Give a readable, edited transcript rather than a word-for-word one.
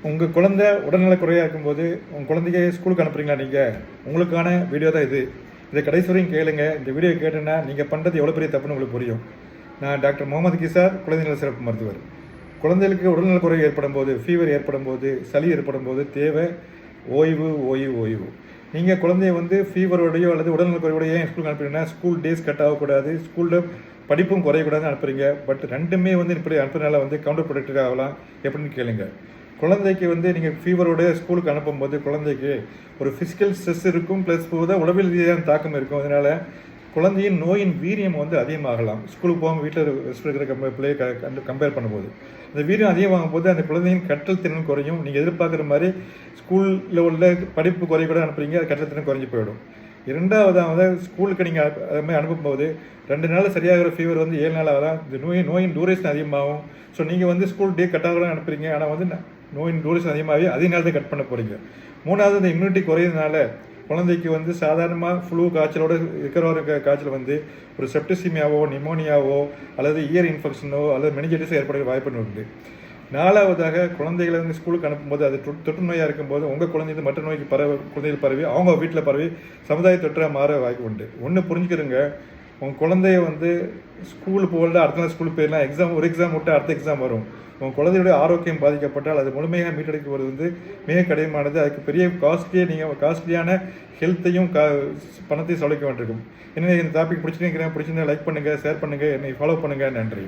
உங்கள் குழந்தை உடல்நல குறையாக இருக்கும்போது உங்கள் குழந்தைய ஸ்கூலுக்கு அனுப்புறீங்களா நீங்கள்? உங்களுக்கான வீடியோ தான் இது. இதை கடைசி வரையும் கேளுங்க. இந்த வீடியோ கேட்டேன்னா நீங்கள் பண்ணுறது எவ்வளோ பெரிய தப்புன்னு உங்களுக்கு புரியும். நான் டாக்டர் முகமது கிசார், குழந்தைநல சிறப்பு மருத்துவர். குழந்தைகளுக்கு உடல்நல குறை ஏற்படும் போது, ஃபீவர் ஏற்படும் போது, சளி ஏற்படும் போது தேவை ஓய்வு ஓய்வு ஓய்வு. நீங்கள் குழந்தைய ஃபீவரோடையோ அல்லது உடல்நல குறையோடையோ ஏன் ஸ்கூலுக்கு அனுப்புறீங்கன்னா, ஸ்கூல் டேஸ் கட் ஆகக்கூடாது, ஸ்கூலில் படிப்பும் குறையக்கூடாதுன்னு அனுப்புறீங்க. பட் ரெண்டுமே இப்படி அனுப்புறதுனால கவுண்டர் ப்ரொடக்டிவ் ஆகலாம். எப்படின்னு கேளுங்க. குழந்தைக்கு நீங்கள் ஃபீவரோட ஸ்கூலுக்கு அனுப்பும்போது குழந்தைக்கு ஒரு ஃபிசிக்கல் ஸ்ட்ரெஸ் இருக்கும், ப்ளஸ் உளவியல் ரீதியான தாக்கம் இருக்கும். அதனால் குழந்தையின் நோயின் வீரியம் அதிகமாகலாம். ஸ்கூலுக்கு போகாமல் வீட்டில் ரெஸ்ட் இருக்கிற பிள்ளையை கம்பேர் பண்ணும்போது அந்த வீரியம் அதிகமாகும் போது அந்த குழந்தையின் கற்றல் திறன் குறையும். நீங்கள் எதிர்பார்க்குற மாதிரி ஸ்கூலில் உள்ள படிப்பு குறைய கூட அனுப்புறீங்க, அது கற்றல் திறன் குறைஞ்சி போயிடும். இரண்டாவதாக ஸ்கூலுக்கு நீங்கள் அது மாதிரி அனுப்பும்போது 2 நாள் சரியாகிற ஃபீவர் 7 நாள் ஆகலாம். இந்த நோயின் டூரேஷன் அதிகமாகும். ஸோ நீங்கள் ஸ்கூல் டே கட் ஆகலாம் அனுப்புறீங்க, ஆனால் நோயின் டூரேஷன் அதிகமாகவே அதே நாள் தான் கட் பண்ண போகிறீங்க. மூணாவது, இந்த இம்யூனிட்டி குறையிறதுனால குழந்தைக்கு சாதாரணமாக ஃப்ளூ காய்ச்சலோடு இருக்கிற காய்ச்சல் ஒரு செப்டிசிமியாவோ நிமோனியாவோ அல்லது இயர் இன்ஃபெக்ஷனோ அல்லது மெனிஞ்சைட்டிஸோ ஏற்பட வாய்ப்பு உண்டு. நாலாவதாக, குழந்தைகளை ஸ்கூலுக்கு அனுப்பும்போது அது தொற்று நோயாக இருக்கும்போது உங்கள் குழந்தைக்கு மற்ற நோய்க்கு குழந்தைகள் பரவி அவங்க வீட்டில் பரவி சமுதாய தொற்றாக மாற வாய்ப்பு உண்டு. ஒன்று புரிஞ்சுக்கிறங்க, உங்கள் குழந்தைய ஸ்கூல் போகல, அடுத்த நாள் ஸ்கூலுக்கு போயிடலாம். ஒரு எக்ஸாம் விட்டு அடுத்த எக்ஸாம் வரும். உங்கள் குழந்தையுடைய ஆரோக்கியம் பாதிக்கப்பட்டால் அது முழுமையாக மீட்டெடுக்கிறது மிக கடினமானது. அதுக்கு பெரிய காஸ்ட்லியான ஹெல்த்தையும் பணத்தையும் செலவிக்க வேண்டியிருக்கும். என்ன இந்த டாபிக் பிடிச்சிருந்தா லைக் பண்ணுங்கள், ஷேர் பண்ணுங்கள், என்னை ஃபாலோ பண்ணுங்கள். நன்றி.